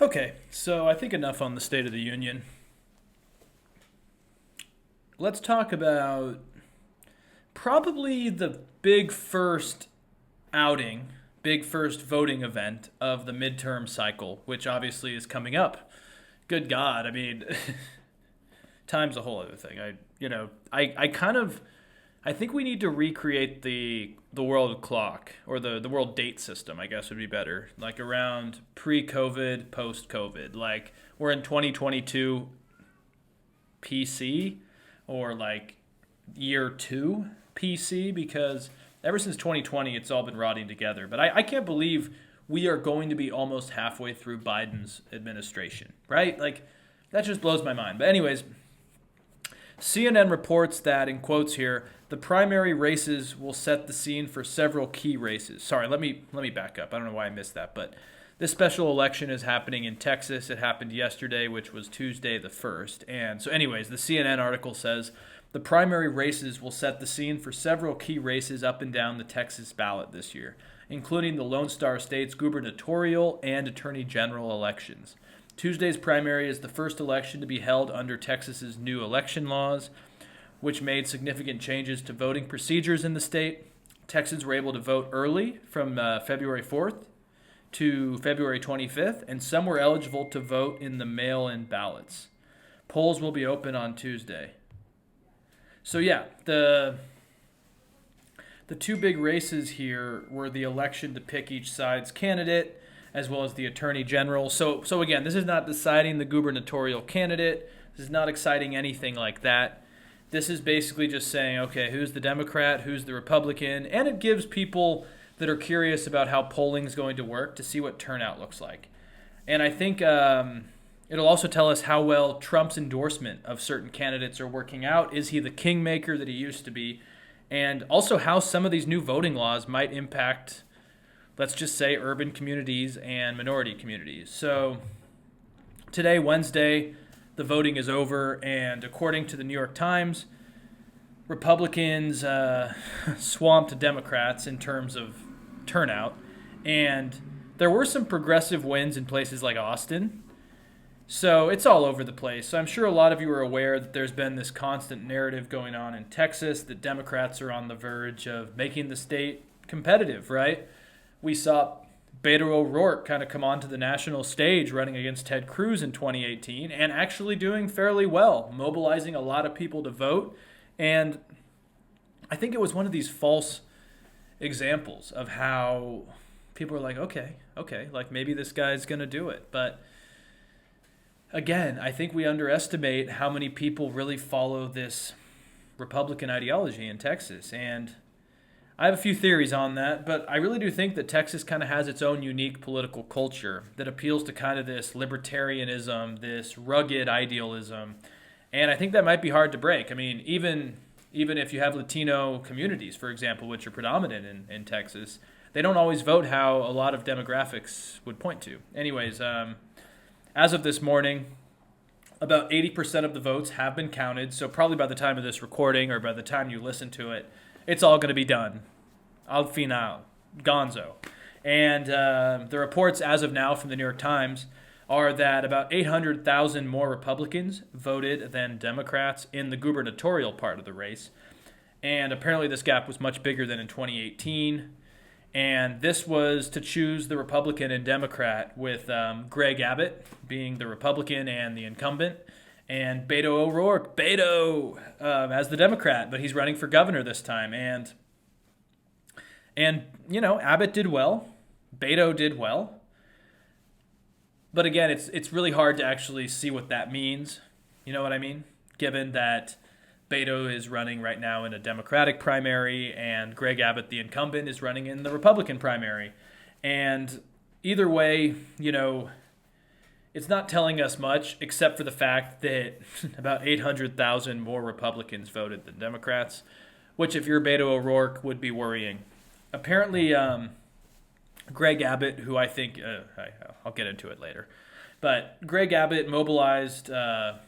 Okay, so I think enough on the State of the Union. Let's talk about probably the big first outing, big first voting event of the midterm cycle, which obviously is coming up. Good God, I mean, time's a whole other thing. I kind of, I think we need to recreate the world clock or the world date system. I guess would be better, like around pre-COVID, post-COVID. Like we're in 2022 PC or like year two PC because ever since 2020 it's all been rotting together. But I can't believe we are going to be almost halfway through Biden's administration, right? Like that just blows my mind. But anyways, CNN reports that, in quotes here, the primary races will set the scene for several key races. Sorry, let me back up. I don't know why I missed that, but this special election is happening in Texas. It happened yesterday, which was Tuesday the 1st. And so anyways, the CNN article says the primary races will set the scene for several key races up and down the Texas ballot this year, including the Lone Star State's gubernatorial and attorney general elections. Tuesday's primary is the first election to be held under Texas's new election laws, which made significant changes to voting procedures in the state. Texans were able to vote early from February 4th to February 25th, and some were eligible to vote in the mail-in ballots. Polls will be open on Tuesday. So yeah, the two big races here were the election to pick each side's candidate, as well as the attorney general. So again, this is not deciding the gubernatorial candidate. This is not exciting anything like that. This is basically just saying, okay, who's the Democrat, who's the Republican, and it gives people that are curious about how polling is going to work to see what turnout looks like. And I think it'll also tell us how well Trump's endorsement of certain candidates are working out. Is he the kingmaker that he used to be? And also how some of these new voting laws might impact, let's just say, urban communities and minority communities. So today, Wednesday, the voting is over, and according to the New York Times, Republicans swamped Democrats in terms of turnout, and there were some progressive wins in places like Austin. So it's all over the place. So I'm sure a lot of you are aware that there's been this constant narrative going on in Texas that Democrats are on the verge of making the state competitive, right? We saw Beto O'Rourke kind of come onto the national stage running against Ted Cruz in 2018 and actually doing fairly well, mobilizing a lot of people to vote. And I think it was one of these false examples of how people are like, okay, like maybe this guy's going to do it. But again, I think we underestimate how many people really follow this Republican ideology in Texas. And I have a few theories on that, but I really do think that Texas kind of has its own unique political culture that appeals to kind of this libertarianism, this rugged idealism. And I think that might be hard to break. I mean, even if you have Latino communities, for example, which are predominant in Texas, they don't always vote how a lot of demographics would point to. Anyways, as of this morning, about 80% of the votes have been counted. So probably by the time of this recording or by the time you listen to it, it's all going to be done. Al final. Gonzo. And the reports as of now from the New York Times are that about 800,000 more Republicans voted than Democrats in the gubernatorial part of the race. And apparently this gap was much bigger than in 2018. And this was to choose the Republican and Democrat, with Greg Abbott being the Republican and the incumbent, and Beto O'Rourke, as the Democrat, but he's running for governor this time. And you know, Abbott did well, Beto did well. But again, it's really hard to actually see what that means. You know what I mean? Given that Beto is running right now in a Democratic primary and Greg Abbott, the incumbent, is running in the Republican primary. And either way, you know, it's not telling us much except for the fact that about 800,000 more Republicans voted than Democrats, which if you're Beto O'Rourke would be worrying. Apparently, Greg Abbott, who I think, I'll get into it later, but Greg Abbott mobilized a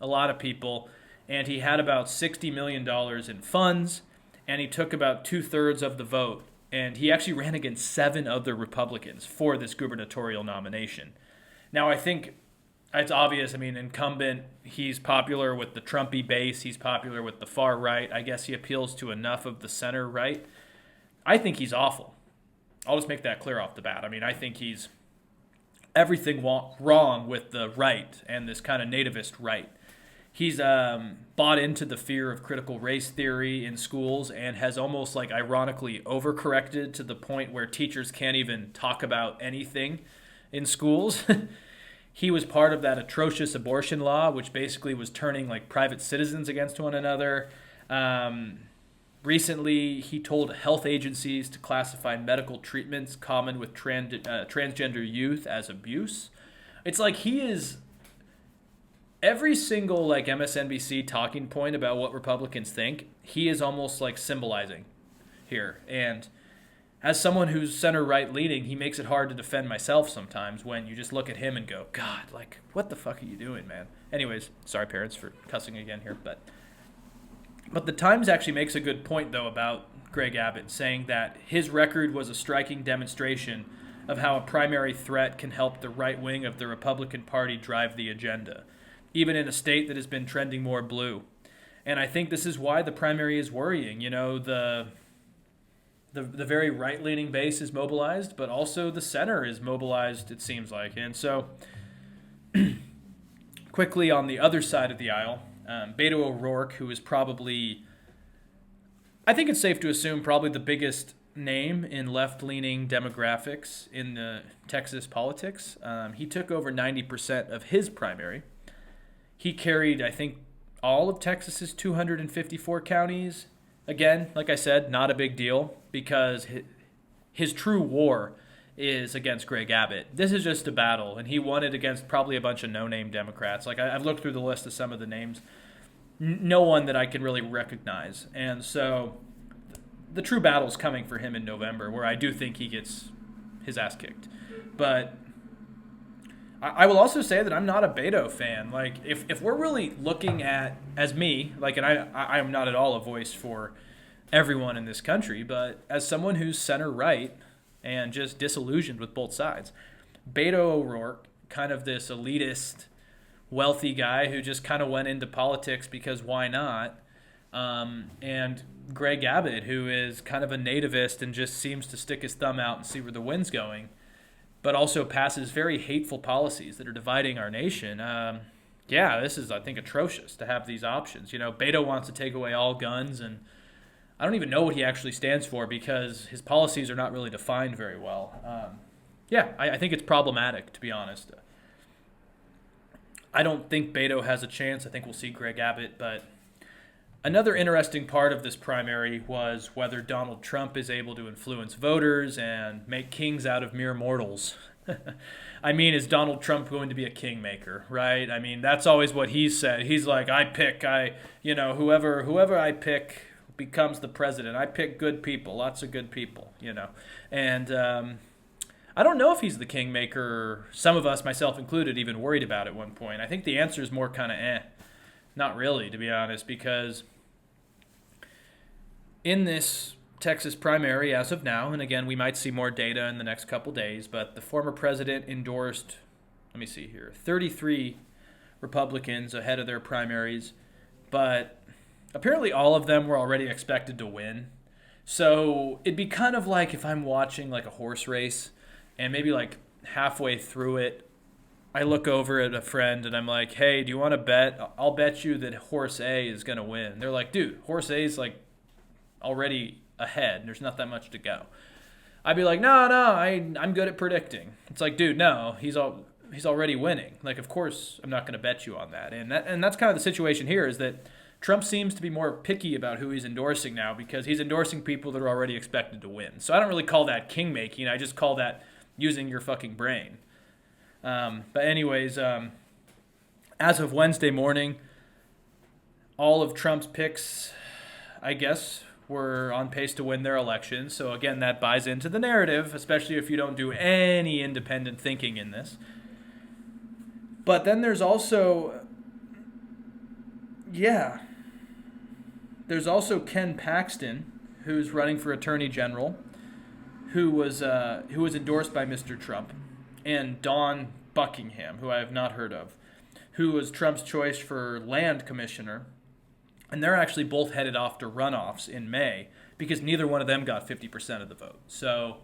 lot of people, and he had about $60 million in funds, and he took about 2/3 of the vote. And he actually ran against 7 other Republicans for this gubernatorial nomination. Now, I think it's obvious. I mean, incumbent, he's popular with the Trumpy base. He's popular with the far right. I guess he appeals to enough of the center right. I think he's awful. I'll just make that clear off the bat. I mean, I think he's everything wrong with the right and this kind of nativist right. He's bought into the fear of critical race theory in schools and has almost like ironically overcorrected to the point where teachers can't even talk about anything in schools. He was part of that atrocious abortion law, which basically was turning like private citizens against one another. Recently, he told health agencies to classify medical treatments common with transgender youth as abuse. It's like he is every single like MSNBC talking point about what Republicans think. He is almost like symbolizing here, and as someone who's center right leaning, he makes it hard to defend myself sometimes when you just look at him and go, God, like what the fuck are you doing, man? Anyways, sorry parents for cussing again here, but the Times actually makes a good point, though, about Greg Abbott, saying that his record was a striking demonstration of how a primary threat can help the right wing of the Republican Party drive the agenda, even in a state that has been trending more blue. And I think this is why the primary is worrying. You know, the very right-leaning base is mobilized, but also the center is mobilized, it seems like. And so, quickly on the other side of the aisle, Beto O'Rourke, who is probably, I think it's safe to assume, probably the biggest name in left-leaning demographics in the Texas politics. He took over 90% of his primary. He carried, I think, all of Texas's 254 counties. Again, like I said, not a big deal because his true war is against Greg Abbott. This is just a battle, and he won it against probably a bunch of no-name Democrats. Like I've looked through the list of some of the names, no one that I can really recognize. And so the true battle is coming for him in November, where I do think he gets his ass kicked. But I will also say that I'm not a Beto fan. Like if we're really looking at, as me, like, and I am not at all a voice for everyone in this country, but as someone who's center-right, and just disillusioned with both sides. Beto O'Rourke, kind of this elitist, wealthy guy who just kind of went into politics because why not? And Greg Abbott, who is kind of a nativist and just seems to stick his thumb out and see where the wind's going, but also passes very hateful policies that are dividing our nation. This is, I think, atrocious to have these options. You know, Beto wants to take away all guns, and I don't even know what he actually stands for because his policies are not really defined very well. I think it's problematic, to be honest. I don't think Beto has a chance. I think we'll see Greg Abbott. But another interesting part of this primary was whether Donald Trump is able to influence voters and make kings out of mere mortals. I mean, is Donald Trump going to be a kingmaker, right? I mean, that's always what he's said. He's like, whoever I pick becomes the president. I pick good people, lots of good people, you know. And I don't know if he's the kingmaker. Some of us, myself included, even worried about at one point. I think the answer is more kind of not really, to be honest, because in this Texas primary as of now, and again, we might see more data in the next couple days, but the former president endorsed, 33 Republicans ahead of their primaries, but apparently all of them were already expected to win. So it'd be kind of like if I'm watching like a horse race and maybe like halfway through it, I look over at a friend and I'm like, hey, do you want to bet? I'll bet you that horse A is going to win. And they're like, dude, horse A is like already ahead. There's not that much to go. I'd be like, no, I'm good at predicting. It's like, dude, no, he's already winning. Like, of course, I'm not going to bet you on that. And that's kind of the situation here is that Trump seems to be more picky about who he's endorsing now because he's endorsing people that are already expected to win. So I don't really call that king-making. I just call that using your fucking brain. But anyways, as of Wednesday morning, all of Trump's picks, I guess, were on pace to win their election. So again, that buys into the narrative, especially if you don't do any independent thinking in this. But then there's also, there's also Ken Paxton, who's running for Attorney General, who was endorsed by Mr. Trump, and Dawn Buckingham, who I have not heard of, who was Trump's choice for land commissioner. And they're actually both headed off to runoffs in May because neither one of them got 50% of the vote. So,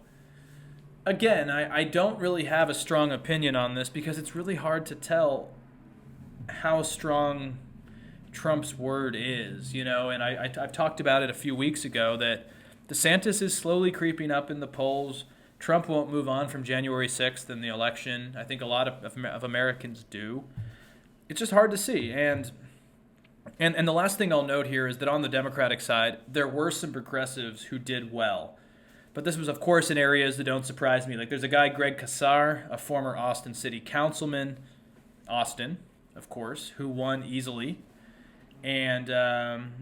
again, I don't really have a strong opinion on this because it's really hard to tell how strong Trump's word is, you know, and I've talked about it a few weeks ago that DeSantis is slowly creeping up in the polls. Trump won't move on from January 6th in the election. I think a lot of Americans do. It's just hard to see. And the last thing I'll note here is that on the Democratic side, there were some progressives who did well. But this was, of course, in areas that don't surprise me. Like there's a guy, Greg Casar, a former Austin city councilman, Austin, of course, who won easily and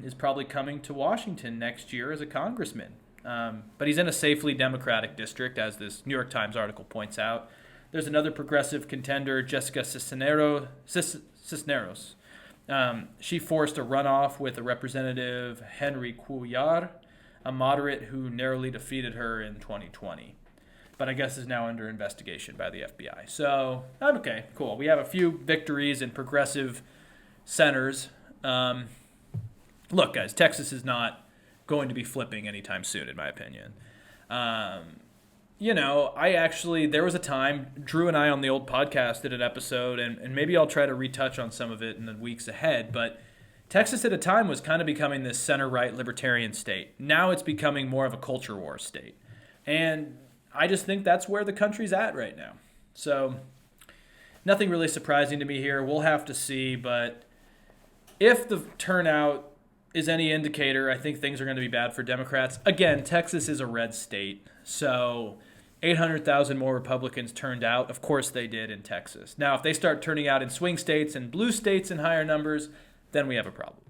is probably coming to Washington next year as a congressman. But he's in a safely Democratic district, as this New York Times article points out. There's another progressive contender, Jessica Cisneros. She forced a runoff with a Representative Henry Cuellar, a moderate who narrowly defeated her in 2020. But I guess is now under investigation by the FBI. So, okay, cool. We have a few victories in progressive centers. Look, guys, Texas is not going to be flipping anytime soon, in my opinion. You know, there was a time, Drew and I on the old podcast did an episode, and maybe I'll try to retouch on some of it in the weeks ahead, but Texas at a time was kind of becoming this center-right libertarian state. Now it's becoming more of a culture war state. And I just think that's where the country's at right now. So nothing really surprising to me here. We'll have to see, but if the turnout is any indicator, I think things are going to be bad for Democrats. Again, Texas is a red state, so 800,000 more Republicans turned out. Of course they did in Texas. Now, if they start turning out in swing states and blue states in higher numbers, then we have a problem.